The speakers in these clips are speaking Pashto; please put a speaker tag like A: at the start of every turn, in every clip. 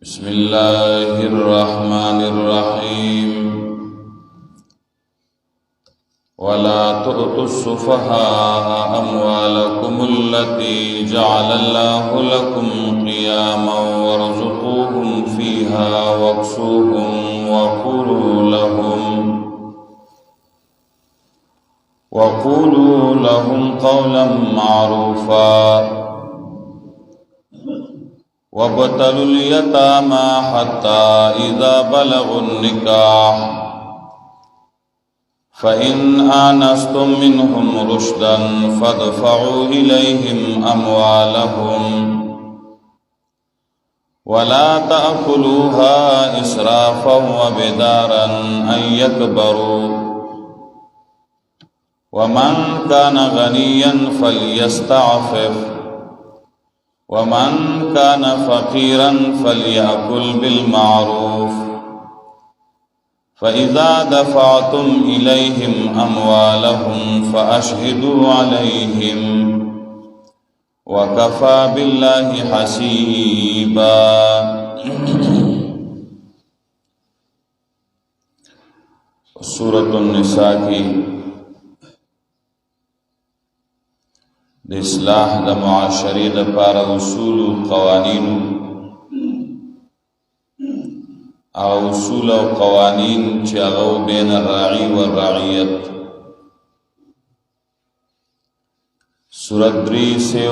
A: بسم الله الرحمن الرحيم ولا تؤتوا السفهاء أموالكم التي جعل الله لكم قياما وارزقوهم فيها واكسوهم وقولوا لهم قولا معروفا وابتلوا اليتامى حتى إذا بلغوا النكاح فإن آنستم منهم رشدا فادفعوا إليهم أموالهم ولا تأكلوها إسرافا وبدارا أن يكبروا ومن كان غنيا فليستعفف ومن كان فقيرا فليأكل بالمعروف فإذا دفعتم إليهم أموالهم فأشهدوا عليهم وكفى بالله حسيبا. سورة النساء کی د اصلاح د معاشرې لپاره اصول او قوانین او اصول او قوانین چې هغه بین الراعي والرعیت. سورۃ 3 سے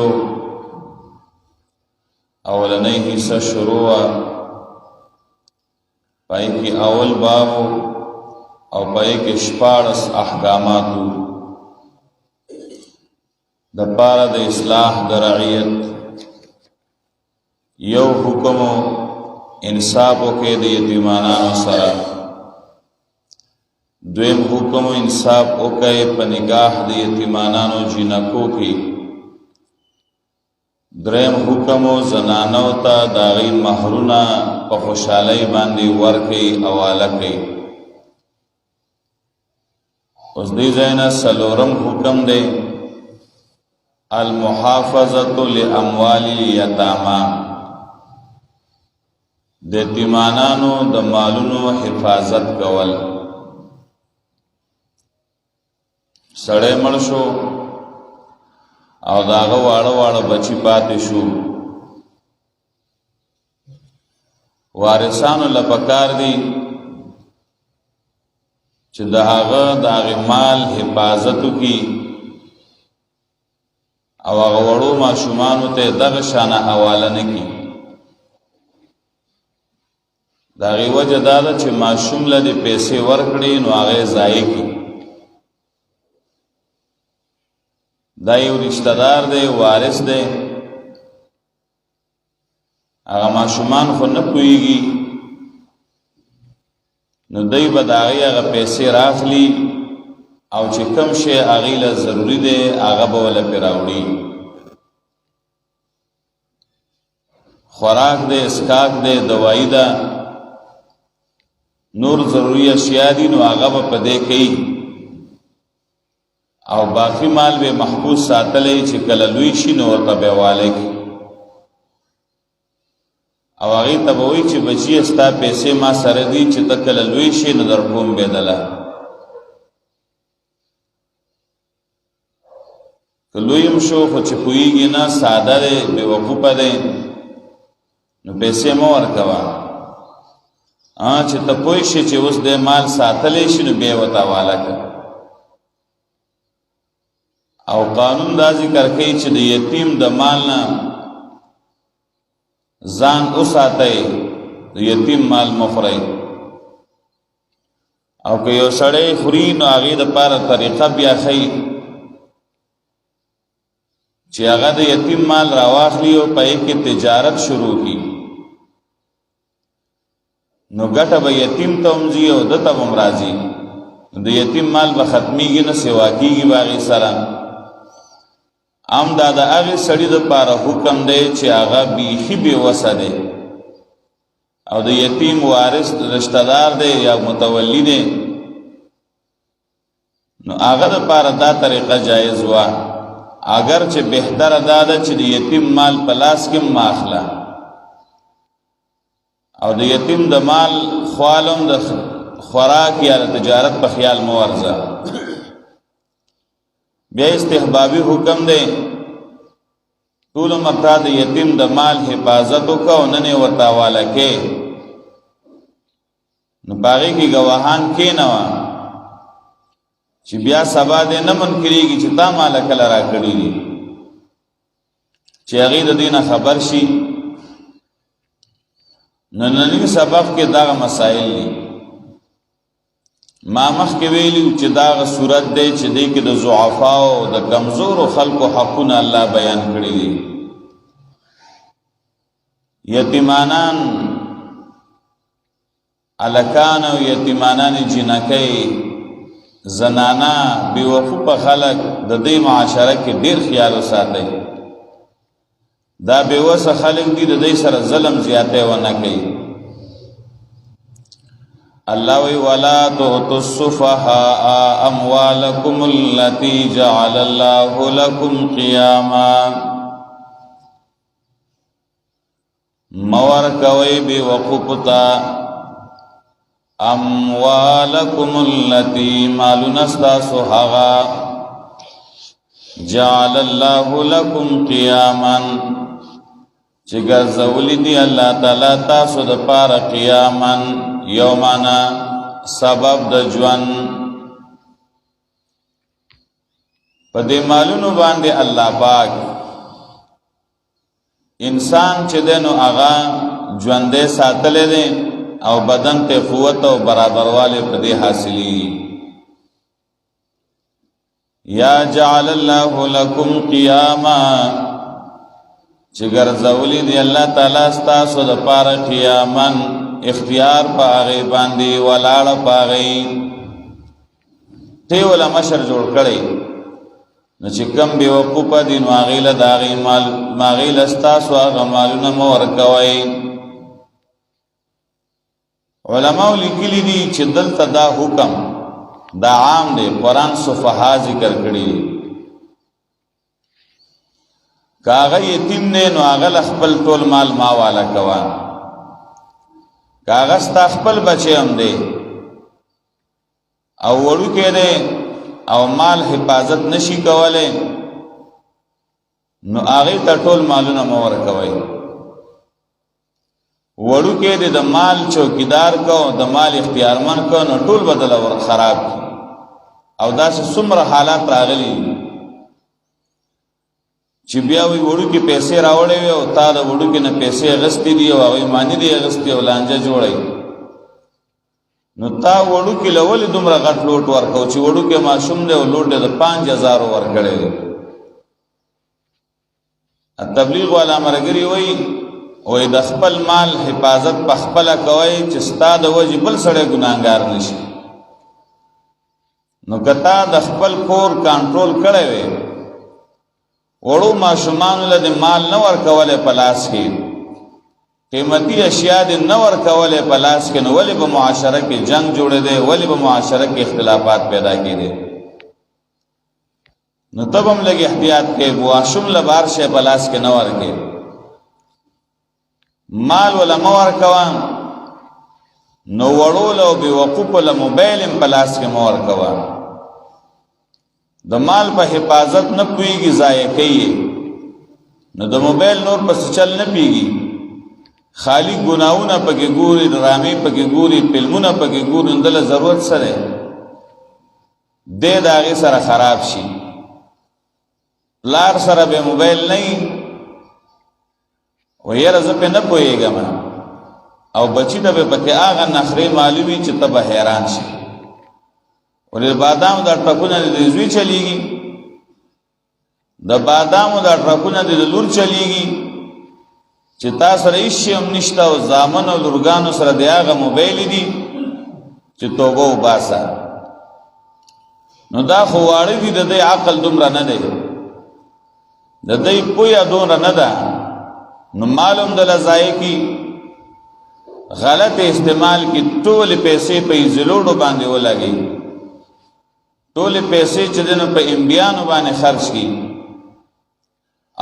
A: اولنۍ حصہ شروع پای کې اول باب او پای کې 14 احکامات د پاره د اصلاح د رعیت. یو حکم انصاف وکړي د یتیمانو سره، دویم حکم انصاف وکړي په نکاح د یتیمانو جنکو کې، دریم حکم زنانو ته د هغوی مهرونه په خوشحالۍ باندې ورکړي حواله کړي. اوس دې ځای نه څلورم حکم دی المحافظة لأموال اليتامى، د یتیمانو د مالونو حفاظت کول. سړی مړ شو او د هغه واړه واړه بچي پاتې شو، وارثانو له پکار دي چې د هغه مال حفاظت وکړي او هغه وړو ماشومانو ته دغه شانه حواله نه کړي. د هغې وجه دا ده چې ماشوم له دې پیسې ورکړي نو هغه یې ضایع کړي. دا یو رشته دار دی، وارث دی، هغه ماشومان خو نه پوهېږي، نو دی به د هغې هغه پیسې راخلي او چې کم شی هغې له ضروري دی هغه به وله پرې راوړي. خوراک دی، اسکاک دی، دوایی ده، نور ضروري اشیاء دي، نو هغه به په دې کوي او باقی مال به محفوظ ساتلی چې کله لوی شي نو ورته به حواله کړي او هغې ته به وایي چې بچیه ستا پیسې ما سره دي چې ته کله لوی شي نو در کوم بېدله. که لویم شو خو چې پوهېږي نه، ساده دی، بېوقوفه دی، نو پیسې مه ورکوه. چې ته پوه شي چې اوس دی مال ساتلی شي نو بیا یې ورته حواله کړه. او قانون دا ذکر کوي چې د یتیم د مال نه ځان وساتئ، د یتیم مال مه خورئ. او که یو سړی خوري نو هغې دپاره طریقه بیا ښیي چې هغه د یتیم مال راواخلي او په یې کې تجارت شروع کړي، نو ګټه به یتیم ته هم ځي او ده ته هم راځي. د یتیم مال به ختمیږي نه، سوا کېږي به هغې سره. دا د هغې سړي دپاره حکم دی چې هغه بیخي بېوسه دی او د یتیم وارث رشته دار دی یا متولی دی، نو هغه دپاره دا طریقه جایز وه. اگر چې بهتر دا ده چې د یتیم مال په لاس کې ماخله، او د یتیم د مال خوالم د خوراک یا د تجارت په خیال مو ورځه. بیا استحبابي حکم دی ټول مرتا د یتیم د مال حفاظت وکاو نه نه ورتا والا کې نو باغی کی گواهان کې نه وا چې بیا سبا دې نه منکرېږي چې تا مال کله را کړی دي چې هغه د دینه خبر شي. نننی سبق کې دا مسائل دي ما مخکې ویلو چې دا صورت دی چې دې کې د ضعفا او د کمزورو خلکو حقونه الله بیان کړی دي. یتیمانان الکان او یتیمانان جنکۍ زنانا بیوقوفه خلق د دې معاشره کې ډیر خیال وساتئ. دا بیوسه خلق دي د دې سره ظلم زیاته ونه کوي. الله وی ولا تؤتوا السفهاء اموالكم التي جعل الله لكم قياما مور کوي بیوقوفتا اموالکم التي مالنستا سوحغا جعل الله لكم قياما چگر زولی دی اللہ تعالی تاسو د پار قیاما یومانا سبب د جوان په دې مالونو باندې الله پاک انسان چې دنو اغا ژوندې ساتلې دي او بدن ته قوت او برابرواله په دې حاصلي. یا جعل الله لكم قیاما چې ګرځولې دی الله تعالی ستاسو د پاره قیامن اختیار پاغه باندې ولاړ پاغه ته ولا مشر جوړ کړي نو چې کم به وقوف دین واغیله داغي مال ماغیل ستاسو هغه مالونه مور کوي. علماء لیکلي دي چې دلته دا حکم دا عام دی قرآن صفحا ذکر کړي. کاغه یتیم نه نو هغه خپل ټول مال ما والا کوا کاغه ستا خپل بچي هم دی او وړو کې دی او مال حفاظت نشي کوله نو هغه ته ټول مالونه مور کوي. وړو کې د مال چوکیدار کو د مال اختیارمن کو نو ټول بدل ور خراب کی. او دا څومره حالات راغلي چې بیا وی وړو کې پیسې راوړې او تا د وړو کې نه پیسې غستې دي او هغه مانی دي غستې او لانجه جوړي نو تا وړو کې لول دومره غټ لوټ ورکو چې وړو کې ماشوم دی او لوټ د 5000 ورکړي. تبلیغ والا مرګري وای او د خپل مال حفاظت په خپل کوي چې ستاد وجه بل سړی ګناګار نشي. نو کتا د خپل کور کنټرول کړی وي وړو ماشومان له مال نه ورکوله پلاس کې قیمتي اشیاء د نه ورکوله پلاس کې نو ولې په معاشره کې جنگ جوړې دي ولې په معاشره کې اختلافات پیدا کېدي. نو تب هم لګي احتیاط کې ماشوم له بار شي پلاس کې نه ورکې مال ولا مور کوا نو وړو له به وقوف له موبایل پلاس کې مور کوا د مال په حفاظت نه پويږي ضایع کوي نو د موبایل نور پس چل نه پیږي خالی ګناونه پکې ګوري ډرامې پکې ګوري فلمونه پکې ګوري اندله ضرورت سره دې داغه سره خراب شي. لار سره به موبایل نه و یره زه په نه پويګم او بچی ته به پکې هغه نخري معلومي چې ته به حیران شي. ولې بادام دا ټکونه د زوی چلیږي د بادامو دا ټکونه د لور چلیږي چې تاسو سره هیڅ هم نشته او زامن او لورګانو سره د هغه موبایل دي چې توبه وباسه نو دا خو واړی دي د عقل دومره نه دی د دې پویا دومره نه ده نو معلوم د لزای کی غلط استعمال کی ټول پیسې په زلوړو باندې ولګي ټول پیسې چې دنه په انبیانو باندې خرج کی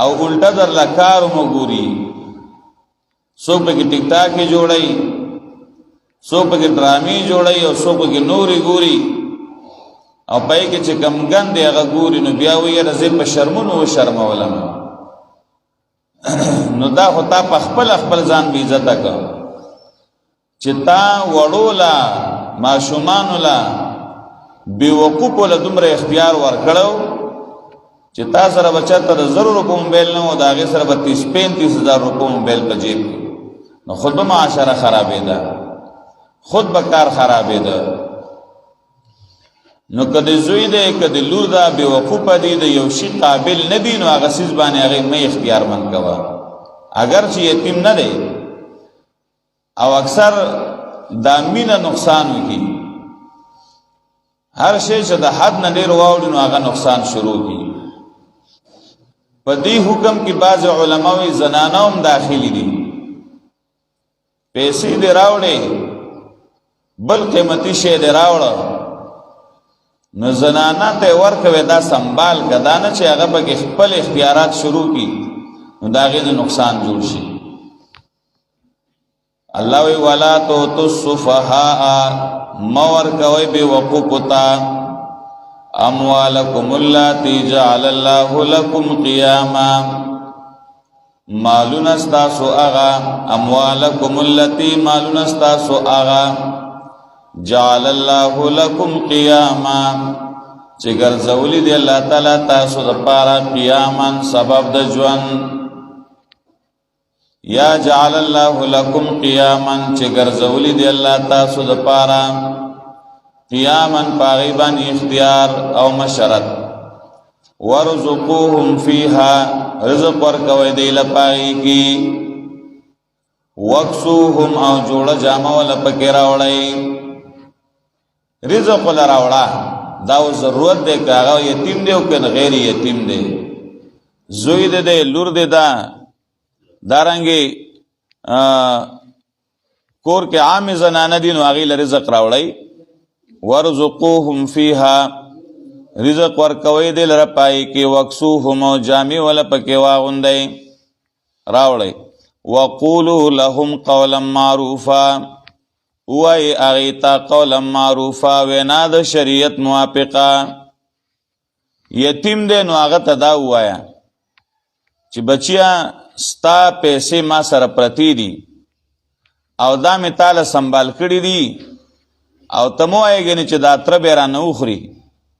A: او الټا در لکار مګوري څوک پکې ټیک ټاکې جوړوي، څوک پکې ډرامې جوړوي او څوک پکې نورې ګوري او پای کې چې کم ګندې هغه ګوري نو بیا وایي یاره زه په شرمونو وشرمولم. نو دا خو تا په خپل ځان بې عزته کړ چې تا وړو له ماشومانو له بېوقوفو له دومره اختیار ورکړو چې تا سره به چېرته د 1,000 روپو موبایل نه و، د هغې سره به 30-35,000 روپو موبایل په جیب کې، نو خود به معاشره خرابېده، خود به کار خرابېده. نو که د زوی دی که د لور ده بېوقوفه دی د یو شي قابل نه دي نو هغه څیز باندې هغې مه اختیارمند کوه، اگر چې یتیم نه دی او اکثر دا مینه نقصان وکړي، هر شی چې د حد نه ډېر واوړي نو هغه نقصان شروع کړي. په دې حکم کې بعض علماوی زنانه هم داخلي دي، پیسې دې راوړې بل قیمتي شی دې راوړه نو زنانه ته ورکوي، دا سنبال که دا نه چې هغه پکې خپل اختیارات شروع کړي نو د هغې د نقصان جوړ شي. الله وی ولا تؤتوا السفهاء مه ورکوئ بېوقوفو ته اموالکم اللاتی جعل الله لکم قیاما، مالون استاسو اغا، اموالکم اللاتی مالون استاسو اغا، جعل الله لکم قیاما چې ګرځولی دی الله تعالی تاسو دپاره قیاما سبب د ژوند، یا جعل الله لکم قیاما چې ګرځولی دی الله تاسو دپاره قیاما پاغی باندې اختیار او مشرت، ورزقوهم فیها رزق ورکوی دی لپاغی کی، وکسوهم او جوړه جامه ولا پکې راوړی، رزق ولا راوړه دا ضرورت دی که هغه یتیم دی او که غیر یتیم دی، زوی دی لور دی دا دارنګې کور کې عام زنانه دي نو هغې له رزق راوړی، ورزقوهم فیها رزق ورکوی دی لره پای کې، وکسوهم او جامې ولا پکې واغوندئ راوړئ، وقولو لهم قولا معروفا وای هغې ته قولا معروفا وینا د شریعت موافقه. یتیم دی نو هغه ته دا ووایه چې بچیا ستا پیسې ما سره پرتی دي او دا مې تاله سنبال کړي دي او ته مه وایې ګنې چې دا تره بیا رانه وخوري،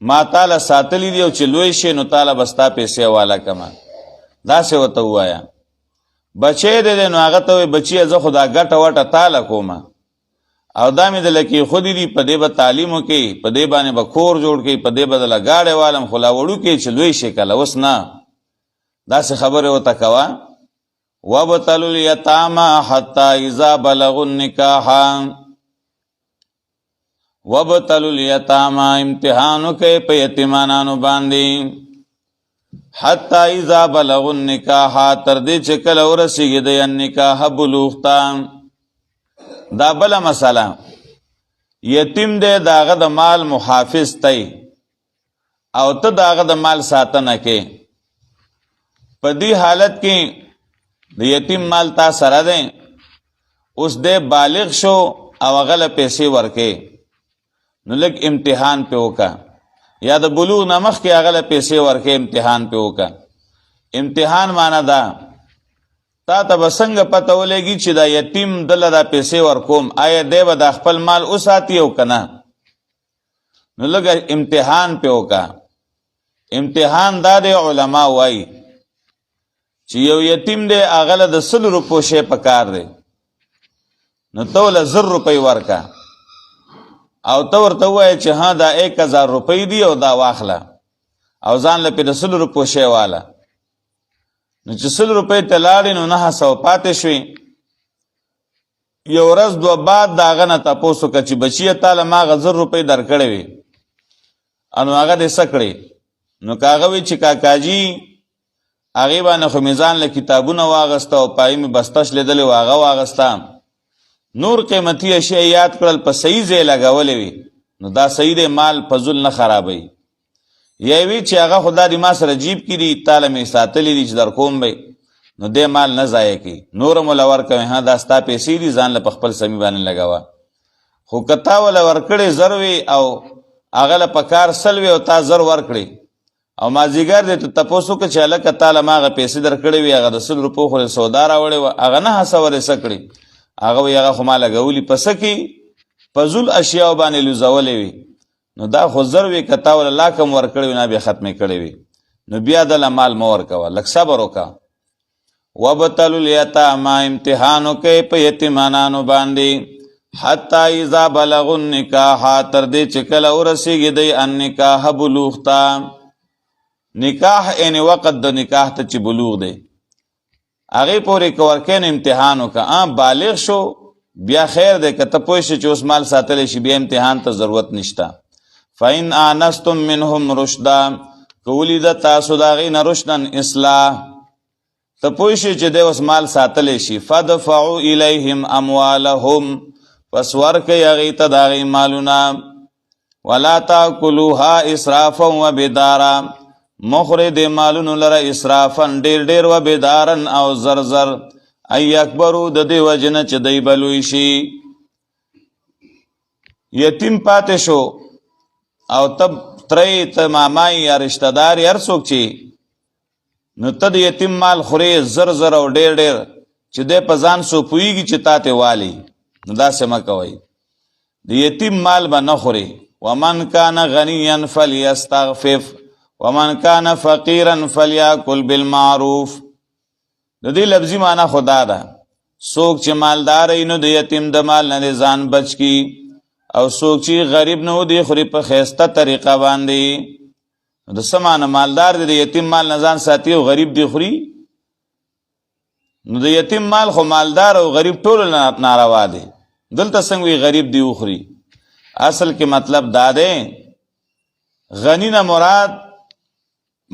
A: ما تاله ساتلی دي او چې لوی شي نو تاله به ستا پیسې حواله کړمه، داسې ورته ووایه. بچی دی نو هغه ته وایي بچیه زه خو دا ګټه وټه تاله کومه او دا مې دله کېښودي دي، په دې به تعلیم وکړي، په دې باندې به کور جوړ کړي، په دې به دله ګاډی والم، خو لا وړوکې چې لوی شي کله، اوس نه، داسې خبرې ورته کوه. وابتلوا الیتاما حتی اذا بلغوا النکاح، وابتلوا الیتاما امتحان وکئ په یتیمانانو باندې، حتی اذا بلغوا النکاح تر دې چې کله ورسېږي د النکاح بلوغ ته. دا بله مسله، یتیم دی د هغه د مال محافظ تی او ته د هغه د مال ساتنه کې، په دې حالت کې د یتیم مال تا سره دی، اوس دی بالغ شو او هغه له پیسې ورکې نو لږ امتحان پې وکړه، یا د بلوغ نه مخکې هغه له پیسې ورکې امتحان پې وکړه. امتحان معنی ده تا ته به څنګه پته ولګي چې دا یتیم دله دا پیسې ورکوم، آیا دی به دا خپل مال وساتي او که نه، نو لږه امتحان پې وکړه. امتحان دا دی علما وایي چې یو یتیم دی هغه له د 100 روپو شی په کار دی نو ته له 1000 روپۍ ورکه او ته ورته ووایه چې ها دا 1000 روپۍ دي او دا واخله او ځان له پې د 100 روپو شی واله، نو چې 100 روپۍ ته لاړې نو 900 پاتې شوې. یو ورځ دوه بعد د هغه نه تپوس وکړه چې بچیه تاله ما هغه 1000 روپۍ درکړې وې نو هغه دې څه کړې؟ نو که هغه وی چې کاکاجي هغې باندې خو مې ځان له کتابونه واغسته او پایې مې بستش لیدلې و هغه واغسته، نور قیمتي اشیاء یاد کړل په صحیح ځای لګولې وي نو دا صحیح دی، مال فضول نه خرابوي. یا وی چې هغه خدا دې ما سره جیب کې دي تاله مې ساتلې دي چې در کوم به، نو دې مال نه ضایع کی، نور مولا ورکوي. ها دا ستا پیسې دي، ځان له په خپل سمي باندې لګوه. خو که تا وله ورکړې زر وي او هغه له په کار سل وي او تا زر ورکړې او مازدیګر دی ته تپوس وکړه چې هلکه تا له ما هغه پیسې درکړې وي، هغه د 100 روپو خو سودا راوړې وه، هغه نه هڅولې څه کړې، هغه وایي هغه خو ما لګولي په څه کې، په ذل اشیاو باندې لوزولې وي. نو دا خو زر وي که تا وله لاک هم ورکړې وي نه بیا ختمې کړې وي، نو بیا دله مال مه ورکوه، لږ صبر وکړه. وابتلوا الیتامی امتحان وکئ په یتیمانانو باندې حتی اذا بلغوا النکاح تر دې چې کله ورسېږي دی النکاح بلوغ ته. نکاح یعنې وقت د نکاح ته چې بلوغ دی هغې پورې که ورکې نو امتحان وکړه. بالغ شو بیا خیر دی، که ته پوه شې چې اوس مال ساتلی شي بیا امتحان ته ضرورت نشته. فإن آنستم منهم رشدا که ولیده تاسو د هغې نه رشدن اصلاح، ته پوه شې چې دی اوس مال ساتلی شي، فدفعوا الیهم اموالهم پس ورکئ هغې ته د هغې مالونه. ولا تاکلوها اسرافا وبدارا مخورې دې مالونو لره اسرافا ډېر ډېر وبدارا او زر زر ای اکبرو د دې وجې نه چې دی به لوی شي. یتیم پاتې شو او ته ترې ته مامای یا رشته دار هر څوک چې نو ته د یتیم مال خورې زر زر او ډېر ډېر چې دی په ځان سو پوهېږي چې تا ته والی، نو داسې مه کوئ، د یتیم مال به نه خورې. ومن کان غنیا فلیستغفف ومن کان فقیرا فلیاکل بالمعروف. د دې لفظي معنی خدا ده، څوک چې مالدار وي نو د یتیم د مال نه ځان بچ کی، او څوک چې غریب نه و دی خوري په ښایسته طریقه باندې. د څه معنی مالدار دی د یتیم مال نه ځان ساتي او غریب دی خوري، نو د یتیم مال خو مالدار او غریب ټولو ناروا دی. دلته څنګه وي غریب دی وخوري؟ اصل کې مطلب دا دی غنی نه مراد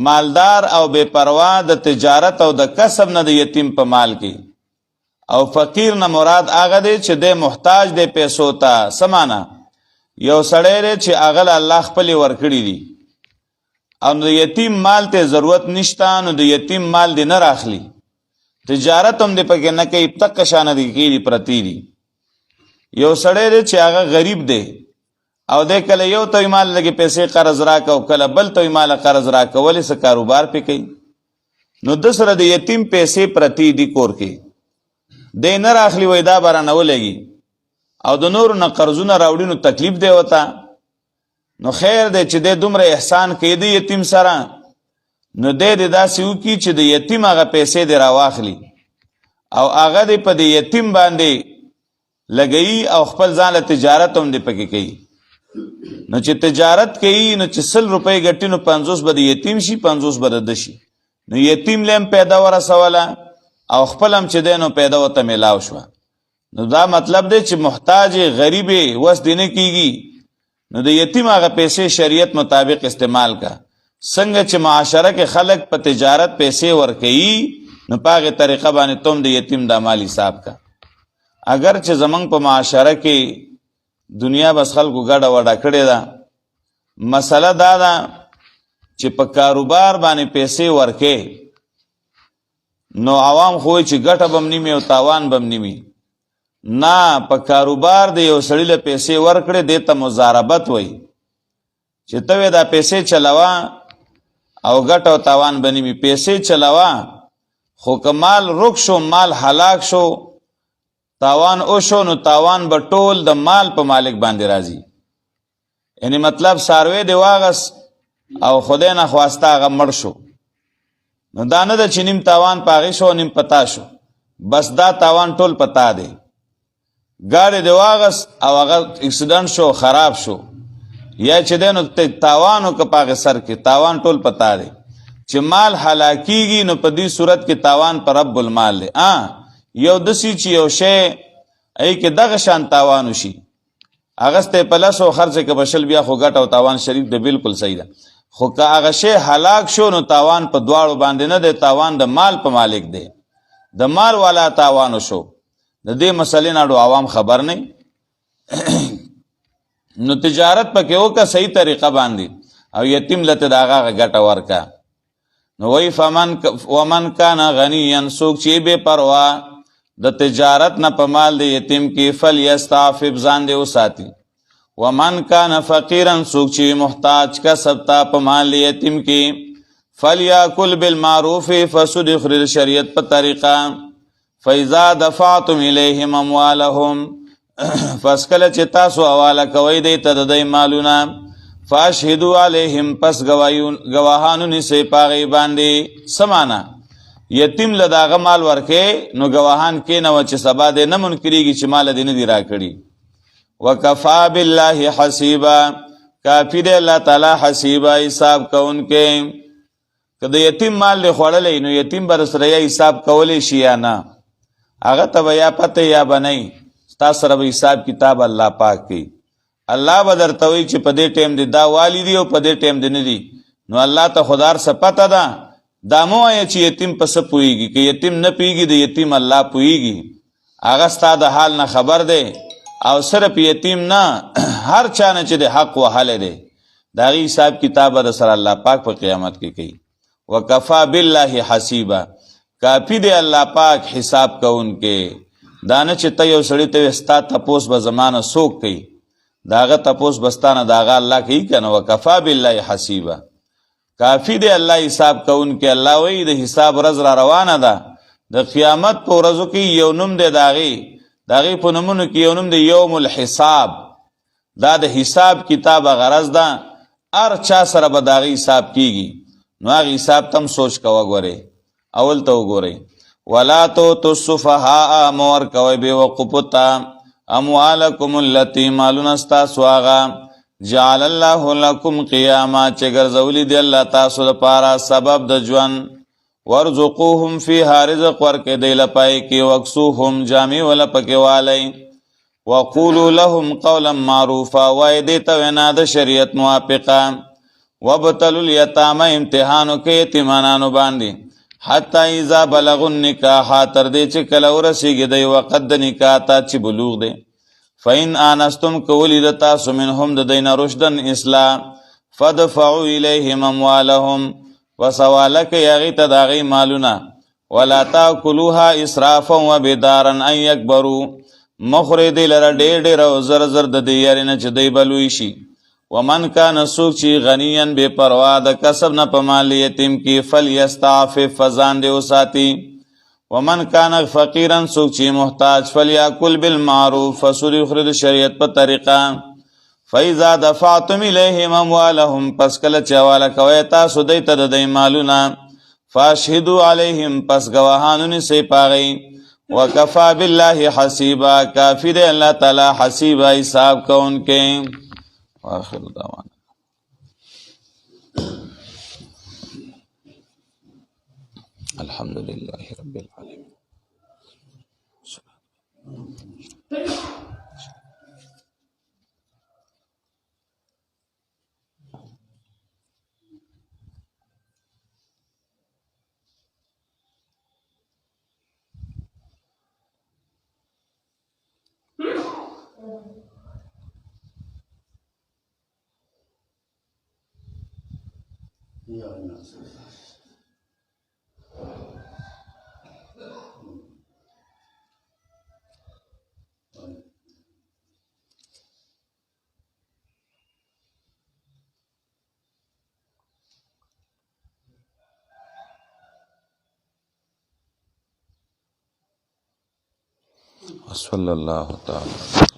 A: مالدار او بے پروا د تجارت او د کسب نه د یتیم په مال کې، او فقیر نه مراد هغه دی چې د محتاج دی پیسو ته. څه معنی؟ یو سړی دی چې هغه له الله خپلې ورکړي دي او د یتیم مال ته ضرورت نشته، نو د یتیم مال دی نه راخلي، تجارت هم دی پکې نه کوي، تک شانه دی کېږي پرتی دي. یو سړی دی چې هغه غریب دی او دی کله یو ته مال لګې پیسې قرض راکه او کله بل ته مال قرض راکه، ولې څه کاروبار پې کوي؟ نو د سره د یتیم پیسې پرتی دي کور کې، دی نه راخلي وایي دا به رانه ولګي، او د نورو نه قرضونه راوړي نو تکلیف دی ورته. نو خیر دی چې دی دومره احسان کوي د یتیم سره، نو دی داسې وکړي چې د یتیم هغه پیسې دی راواخلي او هغه دی په د یتیم باندې لګوي او خپل ځان له تجارت هم دی پکې کوي. نو چې تجارت کوي نو چې 100 روپۍ ګټي نو 50 به د یتیم شي، 50 به د ده شي، نو یتیم له هم پیدا ورسوله او خپل هم چې دی نو پیدا ورته میلاو شوه. نو دا مطلب دی چې محتاج غریب وس دی نه کېږي، نو د یتیم هغه پیسې شریعت مطابق استعمال کا. څنګه چې معاشره کې خلک په تجارت پیسې ورکوي نو په هغې طریقه باندې تم د یتیم دا مال حساب کا. اگر چې زمونږ په معاشره کې دنیا بس خلکو ګډه وډه کړې ده، مسله دا ده چې په کاروبار باندې پیسې ورکې نو عوام خو چې ګټه بم نیمي او تاوان بم نیمي نه، په کاروبار د یو سړي له پیسې ورکړې دې ته مضاربت وایي چې ته دا پیسې چلوه او ګټه او تاوان به نیمي. پیسې چلوه خو که مال رک شو، مال هلاک شو، تاوان او شو، نو تاوان به ټول د مال په مالک باندې راځي. یعنی مطلب ساروی دی واغس او خدای نه خواسته هغه مړ شو، نو دا نه ده چې نیم تاوان پاغې شو نیم پتا شو، بس دا تاوان ټول پتا دی. ګاډی دی واغس او هغه اکسیډنټ شو، خراب شو، یا چې دی نو تاوان وکړه پاغې سر کې، تاوان ټول پتا دی. چې مال هلاکیږي نو په دې صورت کې تاوان پر رب المال دی. یو دسی چې یو شی ای کې دغه شان تاوان وشي، اغسته په لسو خرڅ کې بشل بیا خو ګټه او تاوان شریک دی، بالکل صحیح ده. خو که هغه شی هلاک شو نو تاوان په دواړو باندې نه دی، تاوان د مال په مالک دی، د مال والا تاوان شو. د دې مسلې نه عوام خبر نه نو تجارت پکې وکړه صحیح طریقه باندې او یتیم لته دغه ګټه ورکا. نو وی ومن کان غنیا سوک چی بے پروا د تجارت نه په مال د یتیم کې فلیستعفف ځان دې وساتي ومن کان فقیرا سوک چی محتاج کسب تا په مال د یتیم کې فلیاکل بالمعروف فسد خرید شریعت په طریقه فاذا دفعتم الیهم اموالهم فاسکل چې تاسو حواله کوي دی ته د مالونه فاشهدوا علیهم پس گواهانو نسی پاغي باندې سمانا یتیم لداغه مال ورکه نو گواهان کې نو چې سبا دې نه منکریږي چې مال دې نه دی راکړي وکفا بالله حسیبا کافی دې الله تعالی حسیبا حساب کوونکې کله یتیم مال له خوړلې نو یتیم بر سره حساب کولې شي یا نه هغه ته یا پته یا بنئ تاسو سره حساب کتاب الله پاک کوي الله بدرته وی چې په دې ټیم دی دا والدی او په دې ټیم دی نه دی نو الله ته خدار سپته ده دا مو چې یتیم پس پويږي کې یتیم نه پیږي د یتیم الله پويږي هغه ستاسو د حال نه خبر دی او صرف یتیم نه هر چا نه چې د حق وهاله دی دا غي حساب کتاب در سره الله پاک په قیامت کې کوي وکفا بالله حسیبا کافی دی الله پاک حساب کوونکې دانه چې ته یو سړی ته وستا تپوس به زمانه سوک کوي داغه تپوس بستانه داغه الله کوي کنه وکفا بالله حسیبا کافی دی الله حساب کوونکې الله وی د حساب ورځ را روانه ده د قیامت په ورځو کې یو نوم دی داغي په نومونو کې یو نوم دی یوم الحساب دا د حساب کتاب غرض ده هر چا سره به داغي حساب کیږي نو هغه حساب تم سوچ کوه غوري اول ته وګورئ ولا تو السفهاء مور کوي به وقفتا اموالکم التي مالنا استاسواغا جعل الله لكم قیاما چې ګرځولي دی الله تاسو لپاره سبب د ژوند ورزقوهم فيها رزق ورکې دی لپای کې وکسوهم جامع ولا پکې والي وقولوا لهم قولا معروفا وای دی ته وینا د شریعت موافقه وابتلوا اليتامى امتحانو کې یتیمانو باندې حتی اذا بلغوا النکاح تر دې چې کله ورسیږي دی وخت د نکاح ته چې بلوغ دی فإن آنستم کولی د تاسو منهم د دین رشدن اصلاح فدفعوا الیهم اموالهم وسوالک یغی تداغی مالنا ولا تاکلوها اسرافا وبدارا ان یکبروا مخرد لره ډېر ډېر او زر زر د دې یارینه چې دی بلوي شي ومن کان سوک چی غنیان بے پروا د کسب نه په مال یتیم کې فلیستعفف فزان دی وساتی ومن کان فقیرا سوک چی محتاج فلیاکل بالمعروف فسر خرد شریعت په طریقه فاذا دفعتم الیهم اموالهم پس کله چواله کوي تاسو دای ته د مالونه فاشهدوا علیهم پس گواهانو نسی پاغي وکفا بالله حسیبا کافی دی الله تعالی حسیبا حساب کوونکې آخر دعوانا الحمدللہ رب العالمین وصلی اللہ تعالی